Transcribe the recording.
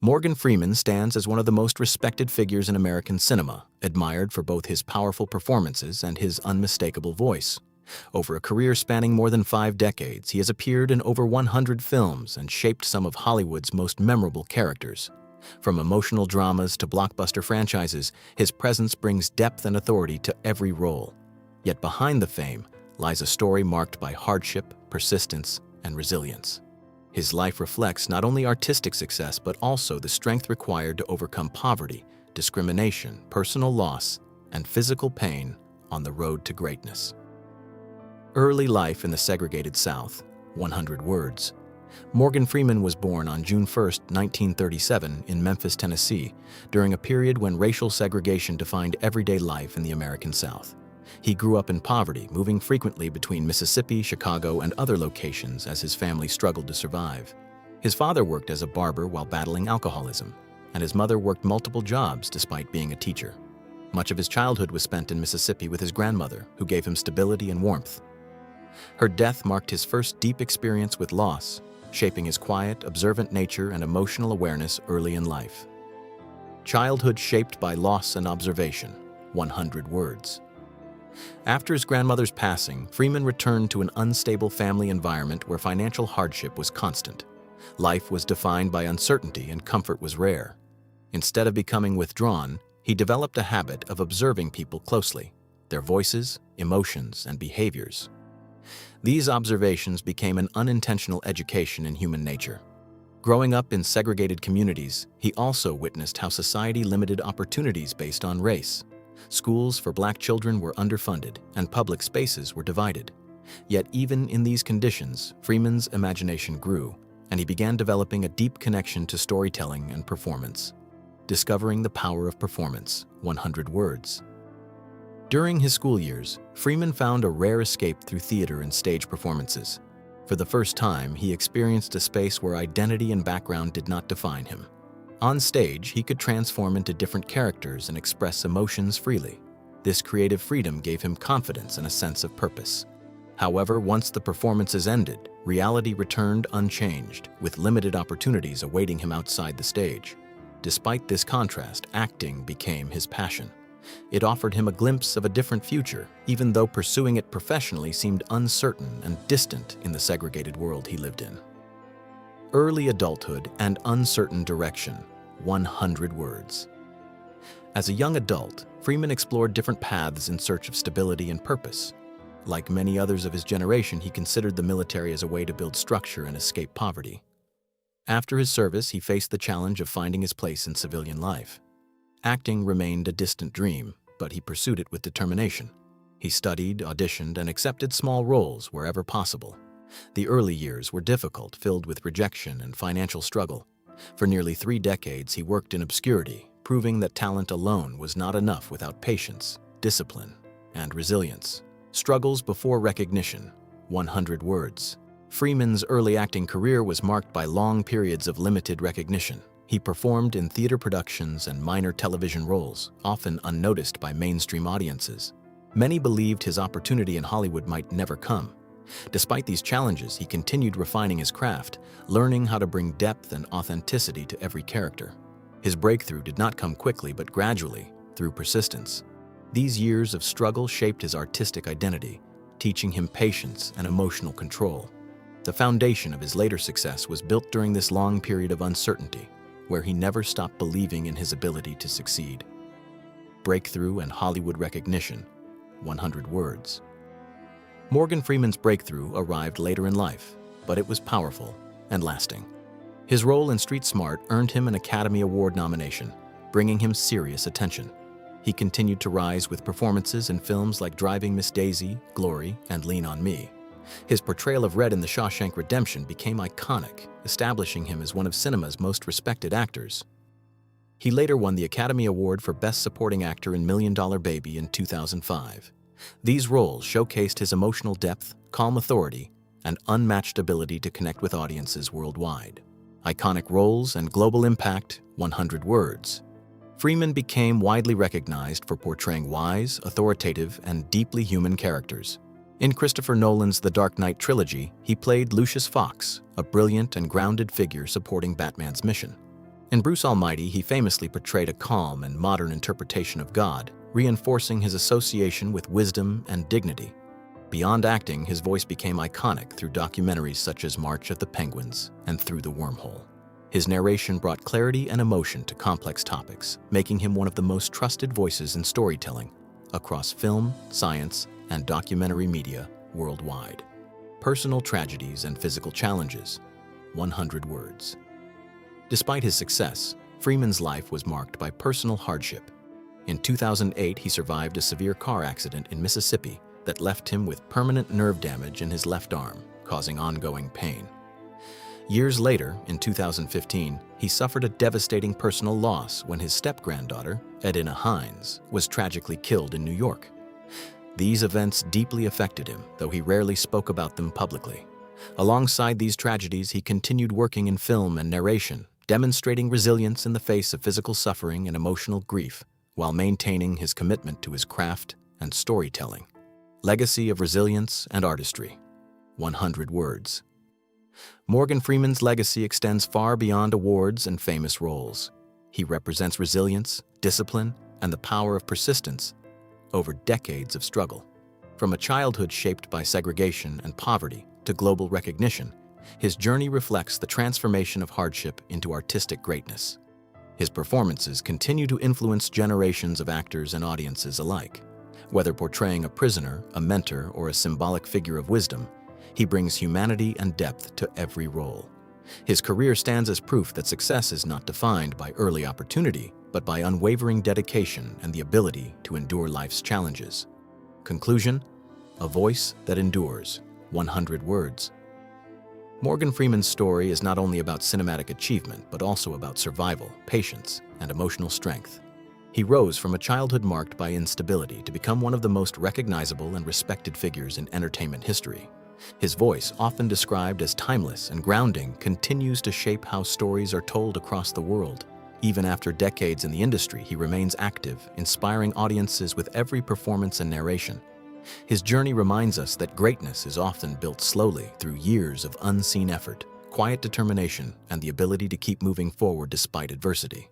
Morgan Freeman stands as one of the most respected figures in American cinema, admired for both his powerful performances and his unmistakable voice. Over a career spanning more than 5 decades, he has appeared in over 100 films and shaped some of Hollywood's most memorable characters. From emotional dramas to blockbuster franchises, his presence brings depth and authority to every role. Yet behind the fame lies a story marked by hardship, persistence, and resilience. His life reflects not only artistic success but also the strength required to overcome poverty, discrimination, personal loss, and physical pain on the road to greatness. Early life in the segregated South, 100 words. Morgan Freeman was born on June 1, 1937, in Memphis, Tennessee, during a period when racial segregation defined everyday life in the American South. He grew up in poverty, moving frequently between Mississippi, Chicago, and other locations as his family struggled to survive. His father worked as a barber while battling alcoholism, and his mother worked multiple jobs despite being a teacher. Much of his childhood was spent in Mississippi with his grandmother, who gave him stability and warmth. Her death marked his first deep experience with loss, shaping his quiet, observant nature and emotional awareness early in life. Childhood shaped by loss and observation, 100 words. After his grandmother's passing, Freeman returned to an unstable family environment where financial hardship was constant. Life was defined by uncertainty and comfort was rare. Instead of becoming withdrawn, he developed a habit of observing people closely, their voices, emotions, and behaviors. These observations became an unintentional education in human nature. Growing up in segregated communities, he also witnessed how society limited opportunities based on race. Schools for Black children were underfunded, and public spaces were divided. Yet even in these conditions, Freeman's imagination grew, and he began developing a deep connection to storytelling and performance. Discovering the power of performance, 100 words. During his school years, Freeman found a rare escape through theater and stage performances. For the first time, he experienced a space where identity and background did not define him. On stage, he could transform into different characters and express emotions freely. This creative freedom gave him confidence and a sense of purpose. However, once the performances ended, reality returned unchanged, with limited opportunities awaiting him outside the stage. Despite this contrast, acting became his passion. It offered him a glimpse of a different future, even though pursuing it professionally seemed uncertain and distant in the segregated world he lived in. Early adulthood and uncertain direction, 100 words. As a young adult, Freeman explored different paths in search of stability and purpose. Like many others of his generation, he considered the military as a way to build structure and escape poverty. After his service, he faced the challenge of finding his place in civilian life. Acting remained a distant dream, but he pursued it with determination. He studied, auditioned, and accepted small roles wherever possible. The early years were difficult, filled with rejection and financial struggle. For nearly 3 decades, he worked in obscurity, proving that talent alone was not enough without patience, discipline, and resilience. Struggles before recognition, 100 words. Freeman's early acting career was marked by long periods of limited recognition. He performed in theater productions and minor television roles, often unnoticed by mainstream audiences. Many believed his opportunity in Hollywood might never come. Despite these challenges, he continued refining his craft, learning how to bring depth and authenticity to every character. His breakthrough did not come quickly, but gradually, through persistence. These years of struggle shaped his artistic identity, teaching him patience and emotional control. The foundation of his later success was built during this long period of uncertainty, where he never stopped believing in his ability to succeed. Breakthrough and Hollywood recognition, 100 words. Morgan Freeman's breakthrough arrived later in life, but it was powerful and lasting. His role in Street Smart earned him an Academy Award nomination, bringing him serious attention. He continued to rise with performances in films like Driving Miss Daisy, Glory, and Lean on Me. His portrayal of Red in The Shawshank Redemption became iconic, establishing him as one of cinema's most respected actors. He later won the Academy Award for Best Supporting Actor in $1 Million Baby in 2005. These roles showcased his emotional depth, calm authority, and unmatched ability to connect with audiences worldwide. Iconic roles and global impact, 100 words. Freeman became widely recognized for portraying wise, authoritative, and deeply human characters. In Christopher Nolan's The Dark Knight trilogy, he played Lucius Fox, a brilliant and grounded figure supporting Batman's mission. In Bruce Almighty, he famously portrayed a calm and modern interpretation of God, reinforcing his association with wisdom and dignity. Beyond acting, his voice became iconic through documentaries such as March of the Penguins and Through the Wormhole. His narration brought clarity and emotion to complex topics, making him one of the most trusted voices in storytelling across film, science, and documentary media worldwide. Personal tragedies and physical challenges. 100 words. Despite his success, Freeman's life was marked by personal hardship. In 2008, he survived a severe car accident in Mississippi that left him with permanent nerve damage in his left arm, causing ongoing pain. Years later, in 2015, he suffered a devastating personal loss when his step-granddaughter, Edina Hines, was tragically killed in New York. These events deeply affected him, though he rarely spoke about them publicly. Alongside these tragedies, he continued working in film and narration, demonstrating resilience in the face of physical suffering and emotional grief, while maintaining his commitment to his craft and storytelling. Legacy of resilience and artistry. 100 words. Morgan Freeman's legacy extends far beyond awards and famous roles. He represents resilience, discipline, and the power of persistence over decades of struggle. From a childhood shaped by segregation and poverty to global recognition, his journey reflects the transformation of hardship into artistic greatness. His performances continue to influence generations of actors and audiences alike. Whether portraying a prisoner, a mentor, or a symbolic figure of wisdom, he brings humanity and depth to every role. His career stands as proof that success is not defined by early opportunity, but by unwavering dedication and the ability to endure life's challenges. Conclusion: a voice that endures. 100 words. Morgan Freeman's story is not only about cinematic achievement, but also about survival, patience, and emotional strength. He rose from a childhood marked by instability to become one of the most recognizable and respected figures in entertainment history. His voice, often described as timeless and grounding, continues to shape how stories are told across the world. Even after decades in the industry, he remains active, inspiring audiences with every performance and narration. His journey reminds us that greatness is often built slowly through years of unseen effort, quiet determination, and the ability to keep moving forward despite adversity.